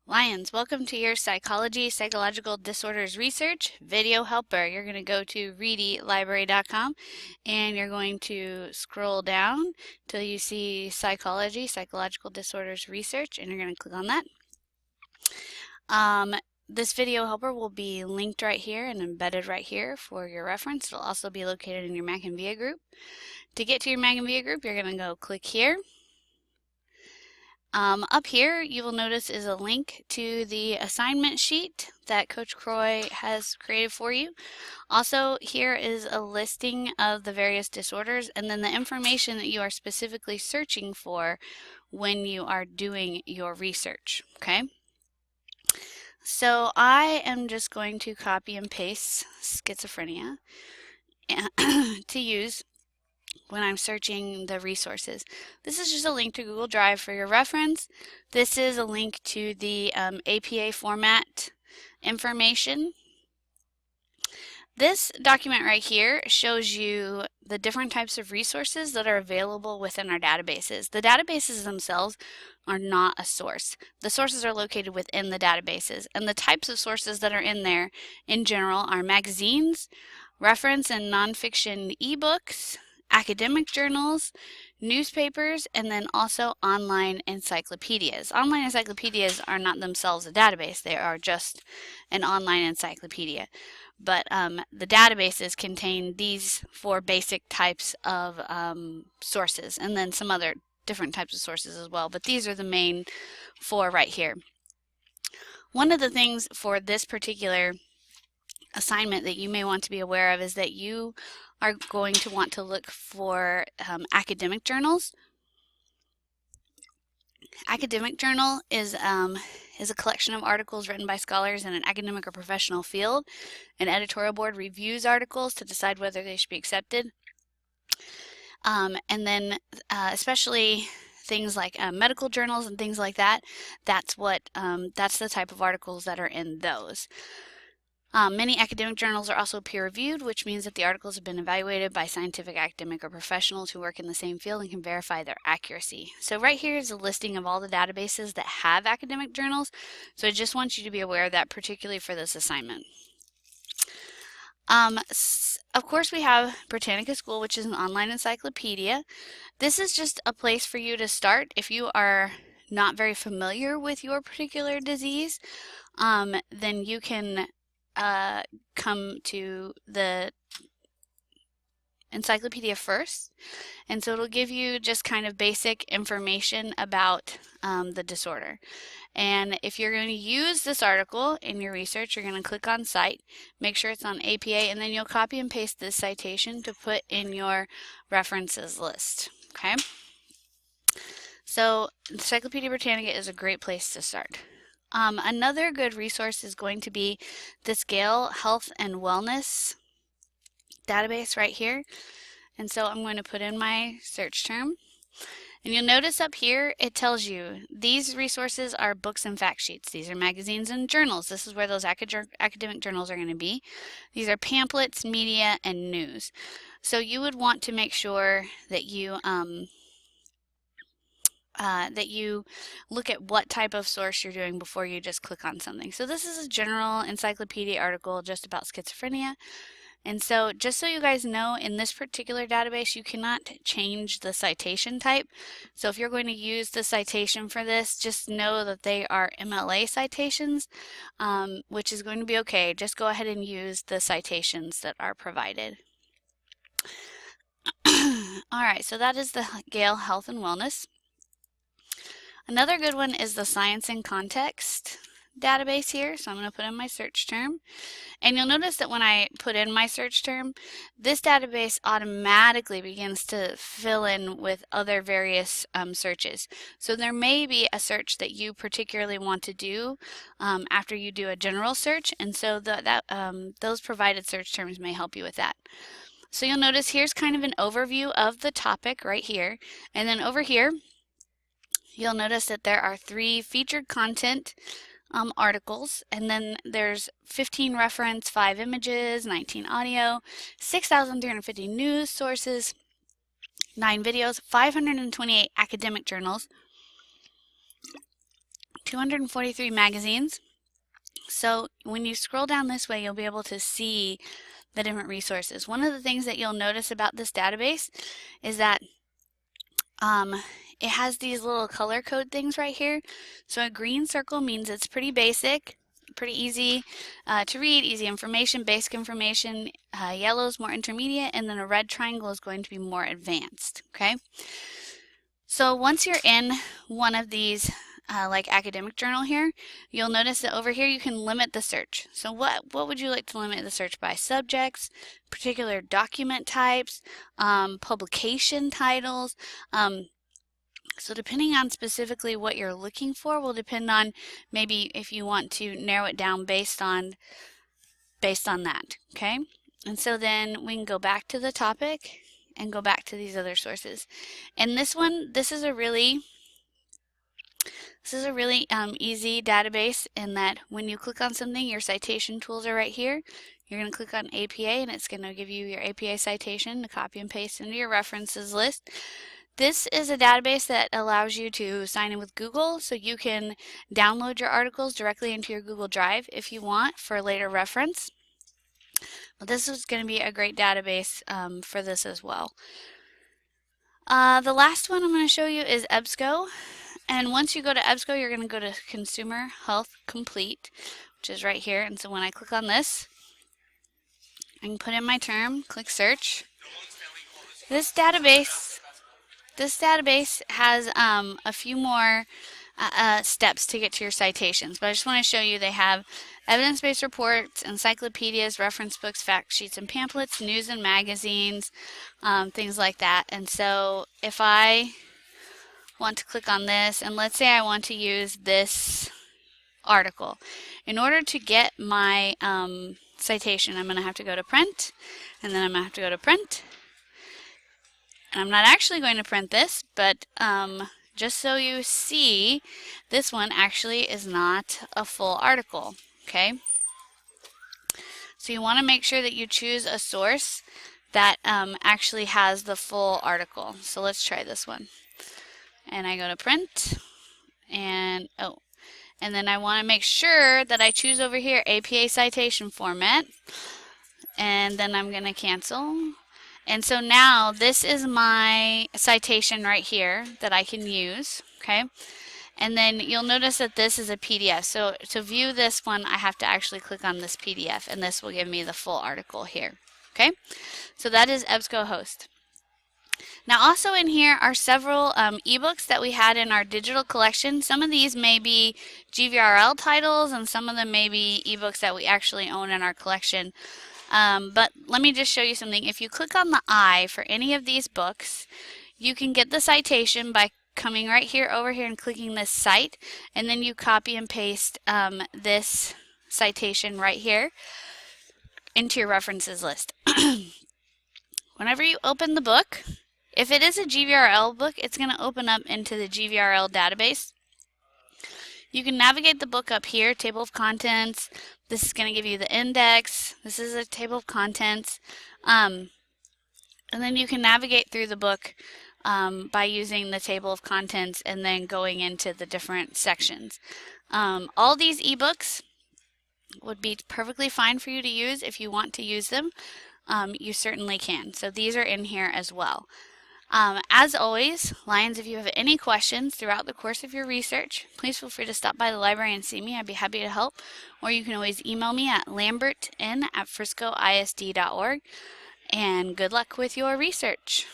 Lions, welcome to your Psychology, Psychological Disorders Research video helper. You're going to go to readylibrary.com and you're going to scroll down till you see Psychology, Psychological Disorders Research, and you're going to click on that. This video helper will be linked right here and embedded right here for your reference. It'll also be located in your Mac and VIA group. To get to your Mac and VIA group, you're going to go click here. Up here, you will notice is a link to the assignment sheet that Coach Croy has created for you. Also, here is a listing of the various disorders and then the information that you are specifically searching for when you are doing your research, okay? So I am just going to copy and paste schizophrenia to use when I'm searching the resources. This is just a link to Google Drive for your reference. This is a link to the APA format information. This document right here shows you the different types of resources that are available within our databases. The databases themselves are not a source. The sources are located within the databases, and the types of sources that are in there in general are magazines, reference and nonfiction ebooks, academic journals, newspapers, and then also online encyclopedias. Online encyclopedias are not themselves a database. They are just an online encyclopedia. But the databases contain these four basic types of sources, and then some other different types of sources as well. But these are the main four right here. One of the things for this particular assignment that you may want to be aware of is that you are going to want to look for academic journals. Academic journal is a collection of articles written by scholars in an academic or professional field. An editorial board reviews articles to decide whether they should be accepted. And then especially things like medical journals and things like that, that's the type of articles that are in those. Many academic journals are also peer-reviewed, which means that the articles have been evaluated by scientific, academic, or professionals who work in the same field and can verify their accuracy. So right here is a listing of all the databases that have academic journals. So I just want you to be aware of that, particularly for this assignment. Of course, we have Britannica School, which is an online encyclopedia. This is just a place for you to start if you are not very familiar with your particular disease. Then you can come to the encyclopedia first, and so it'll give you just kind of basic information about the disorder. And if you're going to use this article in your research, you're going to click on Cite, make sure it's on APA, and then you'll copy and paste this citation to put in your references list. Okay? So Encyclopedia Britannica is a great place to start. Another good resource is going to be this Gale Health and Wellness database right here. And so I'm going to put in my search term. And you'll notice up here it tells you these resources are books and fact sheets. These are magazines and journals. This is where those academic journals are going to be. These are pamphlets, media, and news. So you would want to make sure that you look at what type of source you're doing before you just click on something. So this is a general encyclopedia article just about schizophrenia. And so just so you guys know, in this particular database, you cannot change the citation type. So if you're going to use the citation for this, just know that they are MLA citations, which is going to be okay. Just go ahead and use the citations that are provided. All right, so that is the Gale Health and Wellness. Another good one is the Science in Context database here. So I'm going to put in my search term. And you'll notice that when I put in my search term, this database automatically begins to fill in with other various searches. So there may be a search that you particularly want to do after you do a general search. And so those provided search terms may help you with that. So you'll notice here's kind of an overview of the topic right here. And then over here, you'll notice that there are 3 featured content articles, and then there's 15 reference, 5 images, 19 audio, 6,350 news sources, 9 videos, 528 academic journals, 243 magazines. So when you scroll down this way, you'll be able to see the different resources. One of the things that you'll notice about this database is that it has these little color code things right here. So a green circle means it's pretty basic, pretty easy to read, easy information, basic information. Yellow is more intermediate, and then a red triangle is going to be more advanced. Okay. So once you're in one of these, like academic journal here, you'll notice that over here you can limit the search. So what would you like to limit the search by? Subjects, particular document types, publication titles. So depending on specifically what you're looking for will depend on maybe if you want to narrow it down based on that. Okay, and so then we can go back to the topic and go back to these other sources. And this one, this is a really easy database in that when you click on something, your citation tools are right here. You're going to click on APA and it's going to give you your APA citation to copy and paste into your references list. This is a database that allows you to sign in with Google, so you can download your articles directly into your Google Drive if you want for later reference. But this is going to be a great database for this as well. The last one I'm going to show you is EBSCO. And once you go to EBSCO, you're going to go to Consumer Health Complete, which is right here. And so when I click on this, I can put in my term, click search. This database has a few more steps to get to your citations, but I just want to show you they have evidence-based reports, encyclopedias, reference books, fact sheets, and pamphlets, news and magazines, things like that. And so if I want to click on this, and let's say I want to use this article, in order to get my citation, I'm going to have to go to print, and then I'm going to have to go to print. And I'm not actually going to print this, but just so you see, this one actually is not a full article, okay? So you want to make sure that you choose a source that actually has the full article. So let's try this one. And I go to print, and and then I want to make sure that I choose over here APA citation format, and then I'm going to cancel. And so now this is my citation right here that I can use, okay? And then you'll notice that this is a PDF. So to view this one, I have to actually click on this PDF, and this will give me the full article here, okay? So that is EBSCOhost. Now also in here are several ebooks that we had in our digital collection. Some of these may be GVRL titles, and some of them may be ebooks that we actually own in our collection. But let me just show you something. If you click on the I for any of these books, you can get the citation by coming right here over here and clicking this cite, and then you copy and paste this citation right here into your references list. Whenever you open the book, if it is a GVRL book, it's going to open up into the GVRL database. You can navigate the book up here, table of contents. This is going to give you the index. This is a table of contents. And then you can navigate through the book by using the table of contents and then going into the different sections. All these ebooks would be perfectly fine for you to use. If you want to use them, you certainly can. So these are in here as well. As always, Lions, if you have any questions throughout the course of your research, please feel free to stop by the library and see me. I'd be happy to help. Or you can always email me at lambertn@friscoisd.org. And good luck with your research.